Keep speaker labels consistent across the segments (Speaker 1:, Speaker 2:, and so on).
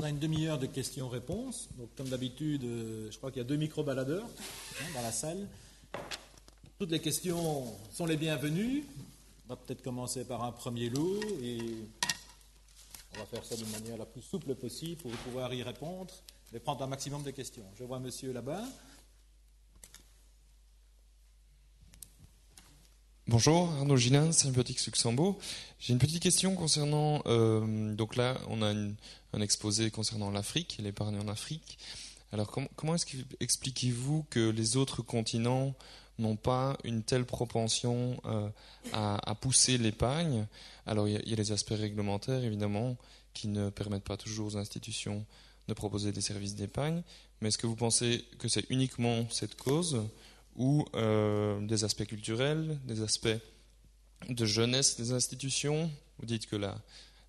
Speaker 1: On a une demi-heure de questions-réponses. Donc, comme d'habitude, je crois qu'il y a 2 micro-baladeurs dans la salle. Toutes les questions sont les bienvenues. On va peut-être commencer par un premier lot et on va faire ça d'une manière la plus souple possible pour pouvoir y répondre et prendre un maximum de questions. Je vois monsieur là-bas.
Speaker 2: Bonjour, Arnaud Gillin, Symbiotics Luxembourg. J'ai une petite question concernant, donc là on a un exposé concernant l'Afrique, l'épargne en Afrique. Alors comment expliquez-vous que les autres continents n'ont pas une telle propension à pousser l'épargne? Alors il y a les aspects réglementaires évidemment qui ne permettent pas toujours aux institutions de proposer des services d'épargne, mais est-ce que vous pensez que c'est uniquement cette cause ou des aspects culturels, des aspects de jeunesse des institutions? Vous dites que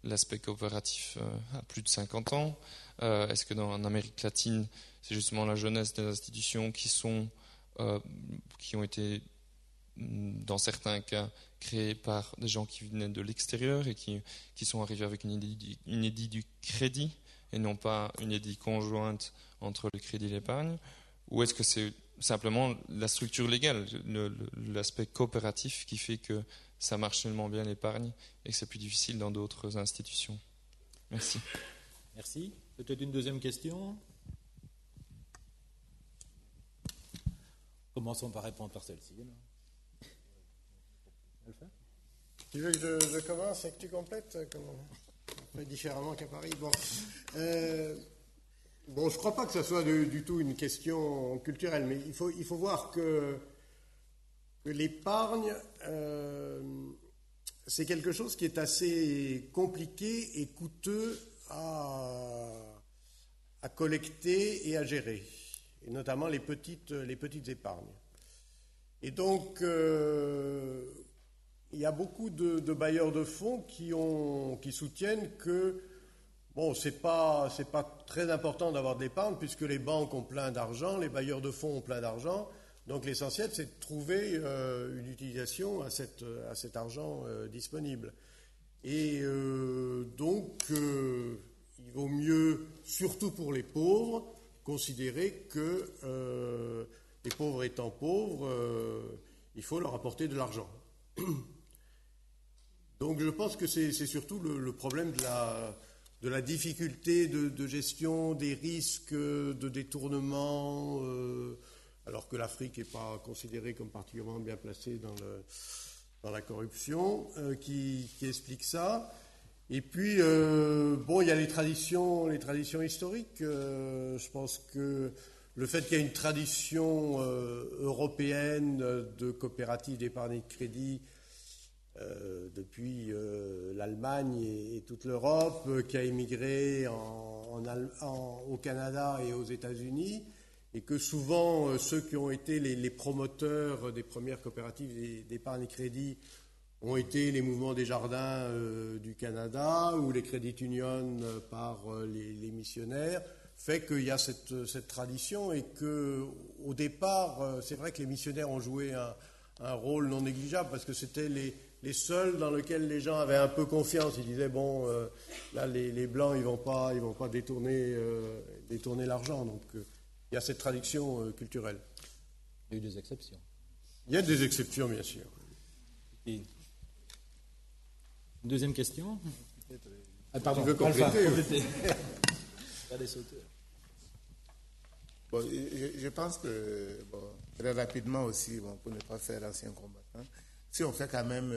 Speaker 2: l'aspect coopératif a plus de 50 ans. Est-ce que en Amérique latine, c'est justement la jeunesse des institutions qui ont été, dans certains cas, créées par des gens qui venaient de l'extérieur et qui sont arrivés avec une idée du crédit et non pas une idée conjointe entre le crédit et l'épargne? Ou est-ce que c'est simplement la structure légale, l'aspect coopératif qui fait que ça marche tellement bien l'épargne et que c'est plus difficile dans d'autres institutions? Merci.
Speaker 1: Merci. Peut-être une deuxième question? Commençons par répondre par celle-ci.
Speaker 3: Tu veux que je commence et que tu complètes? On fait différemment qu'à Paris. Bon, je ne crois pas que ce soit du tout une question culturelle, mais il faut voir que l'épargne, c'est quelque chose qui est assez compliqué et coûteux à collecter et à gérer, et notamment les petites épargnes. Et donc, il y a beaucoup de bailleurs de fonds qui soutiennent que c'est pas très important d'avoir de l'épargne puisque les banques ont plein d'argent, les bailleurs de fonds ont plein d'argent. Donc l'essentiel, c'est de trouver une utilisation à cet argent disponible. Et donc, il vaut mieux, surtout pour les pauvres, considérer que les pauvres étant pauvres, il faut leur apporter de l'argent. Donc je pense que c'est surtout le problème de la difficulté de gestion des risques de détournement, alors que l'Afrique n'est pas considérée comme particulièrement bien placée dans la corruption, qui explique ça. Et puis, il y a les traditions historiques. Je pense que le fait qu'il y ait une tradition européenne de coopérative d'épargne et de crédit depuis l'Allemagne et toute l'Europe, qui a émigré au Canada et aux États-Unis, et que souvent ceux qui ont été les promoteurs des premières coopératives d'épargne et crédit ont été les mouvements des jardins du Canada ou les credit unions par les missionnaires, fait qu'il y a cette tradition et qu'au départ, c'est vrai que les missionnaires ont joué un rôle non négligeable parce que c'était les seuls dans lesquels les gens avaient un peu confiance. Ils disaient, là, les Blancs, ils vont pas détourner l'argent. Donc, il y a cette tradition culturelle.
Speaker 1: Il y a eu des exceptions.
Speaker 3: Il y a des exceptions, bien sûr.
Speaker 1: Et une deuxième question?
Speaker 3: Pardon, tu veux compléter?
Speaker 1: Pas des sauteurs.
Speaker 4: Je pense que, très rapidement aussi, pour ne pas faire ancien combattant, si on fait quand même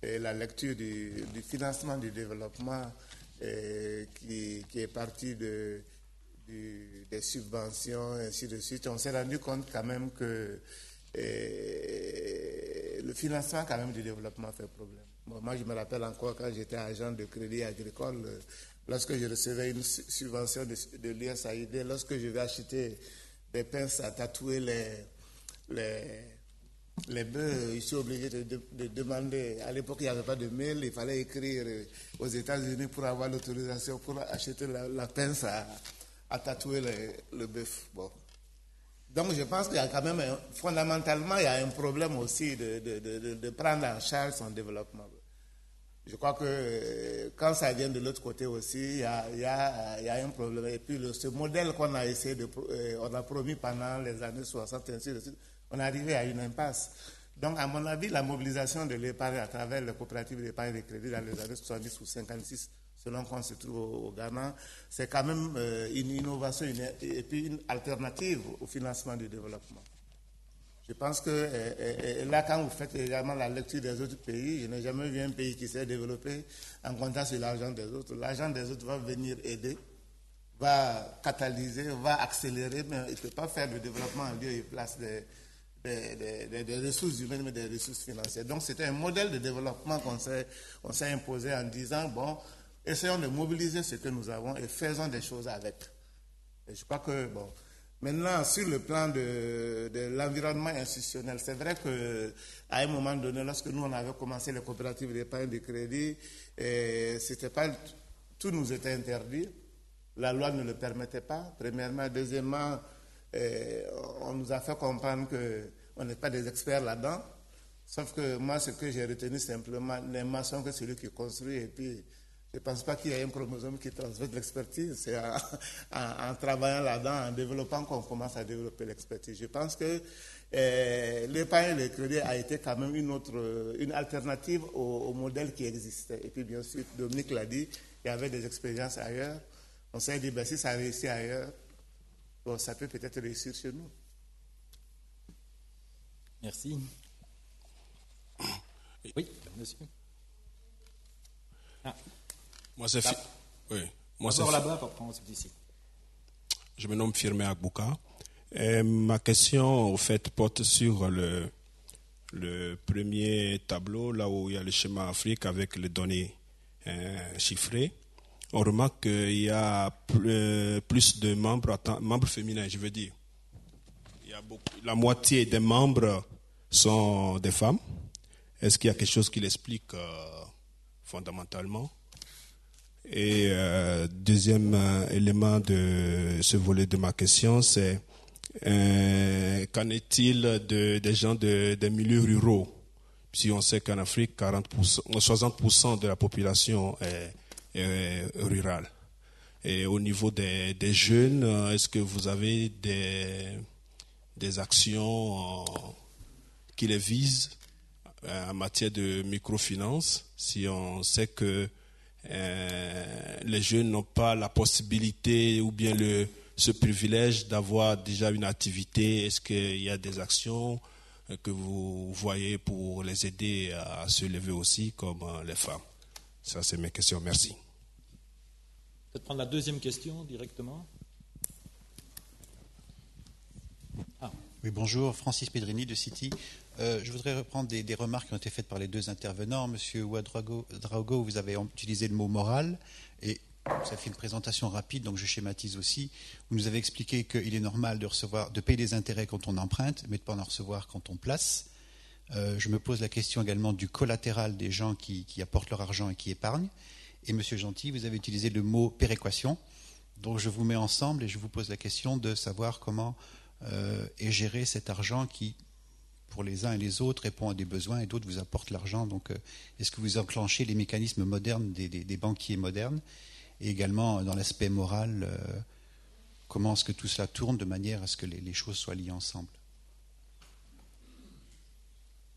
Speaker 4: la lecture du financement du développement qui est parti des subventions, ainsi de suite, on s'est rendu compte quand même que le financement quand même du développement fait problème. Moi, je me rappelle encore quand j'étais agent de crédit agricole, lorsque je recevais une subvention de l'USAID, lorsque je vais acheter des pinces à tatouer les bœufs, je suis obligé de demander. À l'époque, il n'y avait pas de mail, il fallait écrire aux États-Unis pour avoir l'autorisation pour acheter la pince à tatouer le bœuf. Bon. Donc, je pense qu'il y a quand même, fondamentalement, il y a un problème aussi de prendre en charge son développement. Je crois que quand ça vient de l'autre côté aussi, il y a un problème. Et puis ce modèle qu'on a essayé on a promis pendant les années 60, ainsi de suite, on est arrivé à une impasse. Donc, à mon avis, la mobilisation de l'épargne à travers les coopératives d'épargne et de crédit dans les années 70 ou 56, selon qu'on se trouve au Ghana, c'est quand même une innovation et puis une alternative au financement du développement. Je pense que là, quand vous faites également la lecture des autres pays, je n'ai jamais vu un pays qui s'est développé en comptant sur l'argent des autres. L'argent des autres va venir aider, va catalyser, va accélérer, mais il ne peut pas faire le développement en lieu et place des ressources humaines, mais des ressources financières. Donc, c'était un modèle de développement qu'on s'est imposé en disant, bon, essayons de mobiliser ce que nous avons et faisons des choses avec. Et je crois que, bon, maintenant, sur le plan de l'environnement institutionnel, c'est vrai qu'à un moment donné, lorsque nous, on avait commencé les coopératives d'épargne de crédit, tout nous était interdit. La loi ne le permettait pas, premièrement. Deuxièmement, on nous a fait comprendre qu'on n'est pas des experts là-dedans. Sauf que moi, ce que j'ai retenu simplement, les maçons, que celui qui construit, et puis je ne pense pas qu'il y ait un chromosome qui transmette l'expertise. C'est en travaillant là-dedans, en développant, qu'on commence à développer l'expertise. Je pense que l'épargne et le crédit a été quand même une alternative au modèle qui existait. Et puis, bien sûr, Dominique l'a dit, il y avait des expériences ailleurs. On s'est dit, si ça réussit ailleurs, bon, ça peut peut-être réussir chez nous.
Speaker 1: Merci. Oui, monsieur. Ah.
Speaker 5: Moi, c'est oui. Moi,
Speaker 1: c'est là-bas pour prendre ici.
Speaker 5: Je me nomme Firmé Agbouka. Ma question, au fait, porte sur le premier tableau, là où il y a le schéma Afrique avec les données chiffrées. On remarque qu'il y a plus de membres féminins, je veux dire. Il y a la moitié des membres sont des femmes. Est-ce qu'il y a quelque chose qui l'explique fondamentalement? Et deuxième élément de ce volet de ma question, c'est qu'en est-il des gens des milieux ruraux? Si on sait qu'en Afrique, 60% de la population est rurale. Et au niveau des jeunes, est-ce que vous avez des actions qui les visent en matière de microfinance, si on sait que les jeunes n'ont pas la possibilité ou bien ce privilège d'avoir déjà une activité? Est-ce qu'il y a des actions que vous voyez pour les aider à se lever aussi comme les femmes? Ça, c'est mes questions. Merci.
Speaker 1: Peut-être prendre la deuxième question directement.
Speaker 6: Oui, bonjour, Francis Pedrini de Citi. Je voudrais reprendre des remarques qui ont été faites par les deux intervenants. Monsieur Ouedraogo, vous avez utilisé le mot moral et ça fait une présentation rapide, donc je schématise aussi. Vous nous avez expliqué qu'il est normal de payer des intérêts quand on emprunte, mais de ne pas en recevoir quand on place. Je me pose la question également du collatéral des gens qui apportent leur argent et qui épargnent. Et Monsieur Gentil, vous avez utilisé le mot péréquation. Donc je vous mets ensemble et je vous pose la question de savoir comment est géré cet argent qui, pour les uns et les autres, répond à des besoins et d'autres vous apportent l'argent. Donc est-ce que vous enclenchez les mécanismes modernes des banquiers modernes? Et également dans l'aspect moral, comment est-ce que tout cela tourne de manière à ce que les choses soient liées ensemble?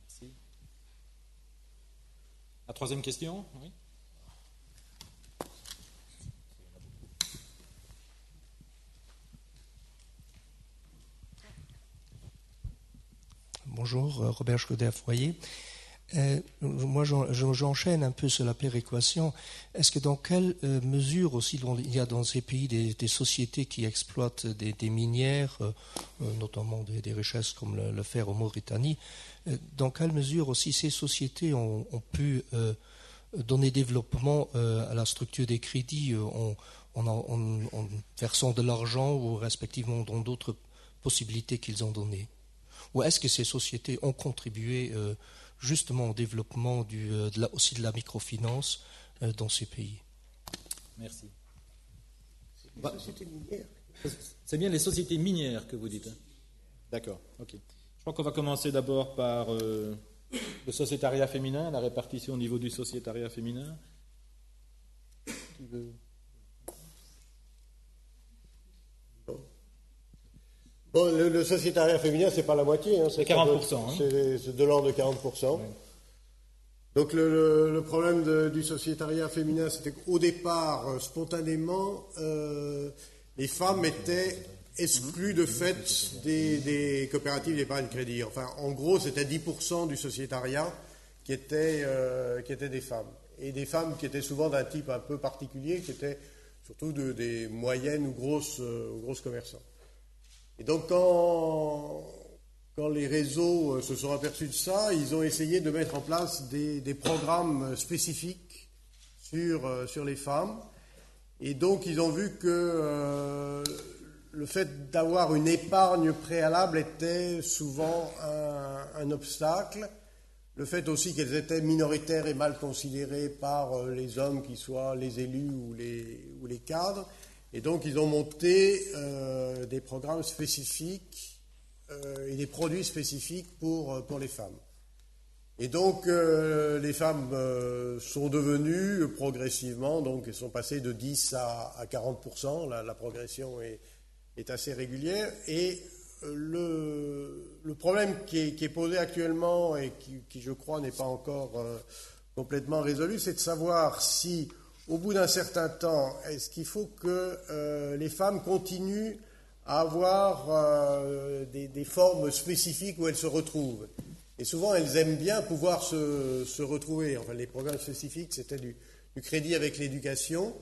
Speaker 1: Merci. La troisième question, oui.
Speaker 7: Bonjour, Robert Schroeder-Foyer. Moi, j'enchaîne un peu sur la péréquation. Est-ce que dans quelle mesure aussi il y a dans ces pays des sociétés qui exploitent des minières, notamment des richesses comme le fer en Mauritanie, dans quelle mesure aussi ces sociétés ont pu donner développement à la structure des crédits en versant de l'argent ou respectivement dans d'autres possibilités qu'ils ont données? Ou est-ce que ces sociétés ont contribué justement au développement aussi de la microfinance dans ces pays?
Speaker 1: Merci. C'est bien les sociétés minières que vous dites. Hein? D'accord, ok. Je crois qu'on va commencer d'abord par Le sociétariat féminin, la répartition au niveau du sociétariat féminin. Qui veut...
Speaker 3: Bon, le sociétariat féminin, c'est pas la moitié. Hein,
Speaker 1: c'est 40%.
Speaker 3: C'est de l'ordre de 40%. Oui. Donc le problème du sociétariat féminin, c'était qu'au départ, spontanément, les femmes étaient exclues de fait des coopératives d'épargne crédit. Enfin, en gros, c'était 10% du sociétariat qui étaient des femmes. Et des femmes qui étaient souvent d'un type un peu particulier, qui étaient surtout des moyennes ou grosses commerçants. Et donc, quand les réseaux se sont aperçus de ça, ils ont essayé de mettre en place des programmes spécifiques sur les femmes. Et donc, ils ont vu que le fait d'avoir une épargne préalable était souvent un obstacle. Le fait aussi qu'elles étaient minoritaires et mal considérées par les hommes, qui soient les élus ou les cadres. Et donc, ils ont monté des programmes spécifiques et des produits spécifiques pour les femmes. Et donc, les femmes sont devenues progressivement, donc elles sont passées de 10 à 40%, la progression est assez régulière. Et le problème qui est posé actuellement et qui, je crois, n'est pas encore complètement résolu, c'est de savoir si, au bout d'un certain temps, est-ce qu'il faut que les femmes continuent à avoir des formes spécifiques où elles se retrouvent. Et souvent, elles aiment bien pouvoir se retrouver. Enfin, les programmes spécifiques, c'était du crédit avec l'éducation.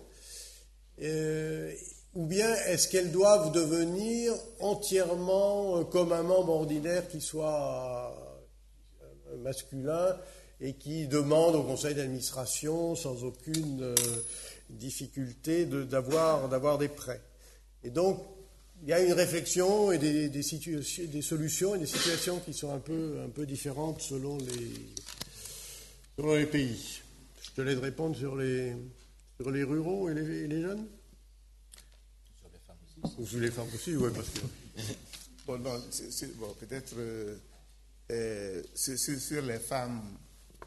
Speaker 3: Ou bien, est-ce qu'elles doivent devenir entièrement comme un membre ordinaire qui soit masculin et qui demande au conseil d'administration, sans aucune difficulté, d'avoir des prêts. Et donc, il y a une réflexion et des solutions et des situations qui sont un peu différentes selon les pays. Je te laisse répondre sur les ruraux et les jeunes.
Speaker 4: Sur les femmes aussi.
Speaker 3: Ou sur les femmes aussi, oui, parce que...
Speaker 4: Bon, non, peut-être sur les femmes.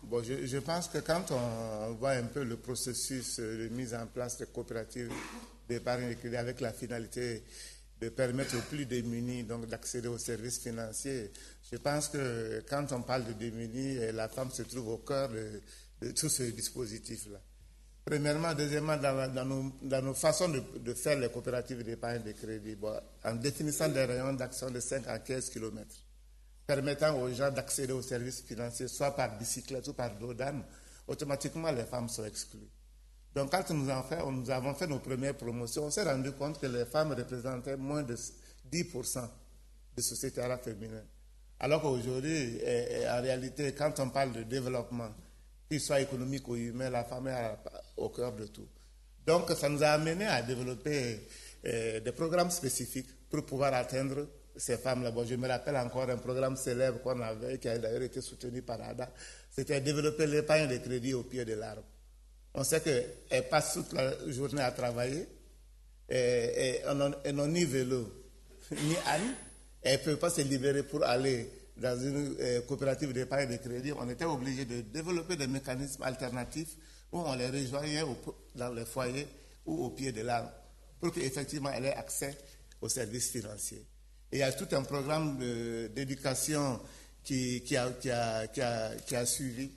Speaker 4: Bon, je pense que quand on voit un peu le processus de mise en place de coopératives d'épargne et crédit avec la finalité de permettre aux plus démunis donc d'accéder aux services financiers, je pense que quand on parle de démunis, la femme se trouve au cœur de tout ce dispositif-là. Premièrement, deuxièmement, dans nos façons de faire les coopératives d'épargne et de crédit, bon, en définissant des rayons d'action de 5 à 15 km, permettant aux gens d'accéder aux services financiers, soit par bicyclette ou par dos d'âne, automatiquement les femmes sont exclues. Donc quand nous avons fait nos premières promotions, on s'est rendu compte que les femmes représentaient moins de 10% du sociétariat féminin. Alors qu'aujourd'hui, en réalité, quand on parle de développement, qu'il soit économique ou humain, la femme est au cœur de tout. Donc ça nous a amené à développer des programmes spécifiques pour pouvoir atteindre ces femmes-là. Bon, je me rappelle encore un programme célèbre qu'on avait, qui a d'ailleurs été soutenu par ADA, c'était développer l'épargne de crédit au pied de l'arbre. On sait qu'elles passent toute la journée à travailler et n'ont ni vélo, ni âne. Elles ne peuvent pas se libérer pour aller dans une coopérative d'épargne de crédit. On était obligé de développer des mécanismes alternatifs où on les rejoignait dans les foyers ou au pied de l'arbre pour qu'effectivement elles aient accès aux services financiers. Et il y a tout un programme d'éducation qui a suivi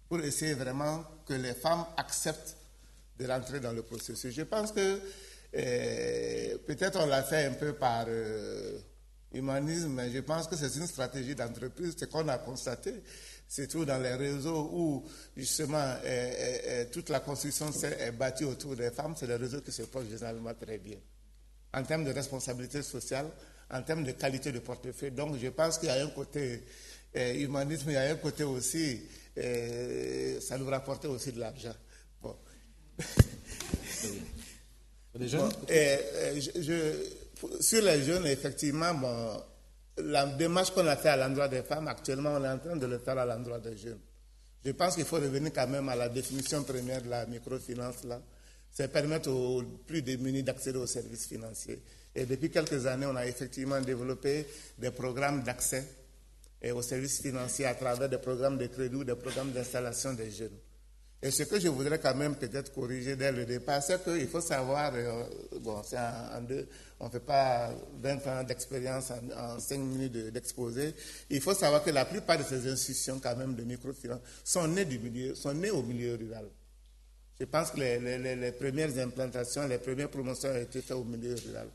Speaker 4: pour essayer vraiment que les femmes acceptent de rentrer dans le processus. Je pense que peut-être on l'a fait un peu par humanisme, mais je pense que c'est une stratégie d'entreprise. Ce qu'on a constaté, c'est tout dans les réseaux où justement toute la construction est bâtie autour des femmes, c'est des réseaux qui se portent généralement très bien. En termes de responsabilité sociale, en termes de qualité de portefeuille. Donc je pense qu'il y a un côté humanisme, il y a un côté aussi, ça nous rapportait aussi de l'argent. Bon.
Speaker 1: Les jeunes
Speaker 4: sur les jeunes, effectivement, bon, la démarche qu'on a fait à l'endroit des femmes, actuellement, on est en train de le faire à l'endroit des jeunes. Je pense qu'il faut revenir quand même à la définition première de la microfinance, là. C'est permettre aux plus démunis d'accéder aux services financiers. Et depuis quelques années, on a effectivement développé des programmes d'accès et aux services financiers à travers des programmes de crédit ou des programmes d'installation des jeunes. Et ce que je voudrais quand même peut-être corriger dès le départ, c'est qu'il faut savoir, c'est on ne fait pas 20 ans d'expérience en 5 minutes d'exposé. Il faut savoir que la plupart de ces institutions quand même de microfinance sont nées au milieu rural. Je pense que les premières implantations, les premières promotions ont été faites au milieu rural.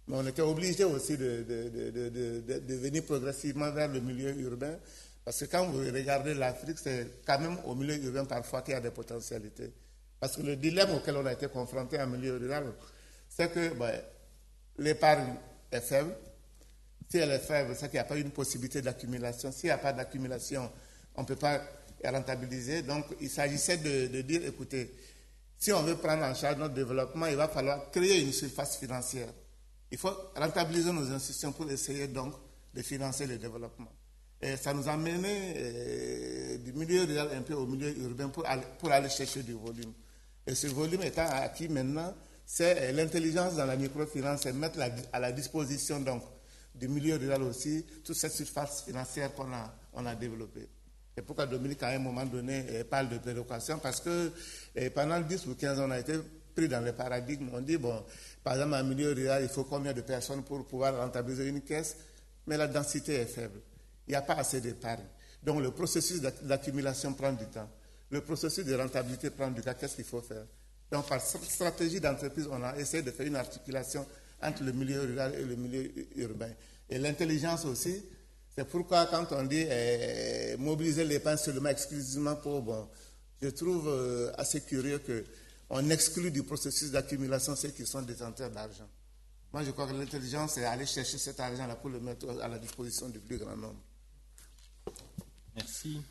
Speaker 4: Mais on était obligé aussi de venir progressivement vers le milieu urbain. Parce que quand vous regardez l'Afrique, c'est quand même au milieu urbain parfois qu'il y a des potentialités. Parce que le dilemme auquel on a été confronté en milieu rural, c'est que l'épargne est faible. Si elle est faible, c'est qu'il n'y a pas une possibilité d'accumulation. S'il n'y a pas d'accumulation, on ne peut pas rentabiliser. Donc, il s'agissait de dire, écoutez, si on veut prendre en charge notre développement, il va falloir créer une surface financière. Il faut rentabiliser nos institutions pour essayer donc de financer le développement. Et ça nous a mené du milieu rural un peu au milieu urbain pour aller chercher du volume. Et ce volume étant acquis maintenant, c'est l'intelligence dans la microfinance, c'est mettre à la disposition donc, du milieu rural aussi toute cette surface financière qu'on a développée. C'est pourquoi Dominique, à un moment donné, parle de péréquation, parce que pendant 10 ou 15 ans, on a été pris dans le paradigme. On dit, par exemple, en milieu rural, il faut combien de personnes pour pouvoir rentabiliser une caisse, mais la densité est faible. Il n'y a pas assez d'épargne. Donc, le processus d'accumulation prend du temps. Le processus de rentabilité prend du temps. Qu'est-ce qu'il faut faire? Donc, par stratégie d'entreprise, on a essayé de faire une articulation entre le milieu rural et le milieu urbain. Et l'intelligence aussi, c'est pourquoi quand on dit mobiliser l'épargne seulement exclusivement pour... je trouve assez curieux qu'on exclut du processus d'accumulation ceux qui sont détenteurs d'argent. Moi, je crois que l'intelligence, c'est aller chercher cet argent-là pour le mettre à la disposition du plus grand nombre.
Speaker 1: Merci.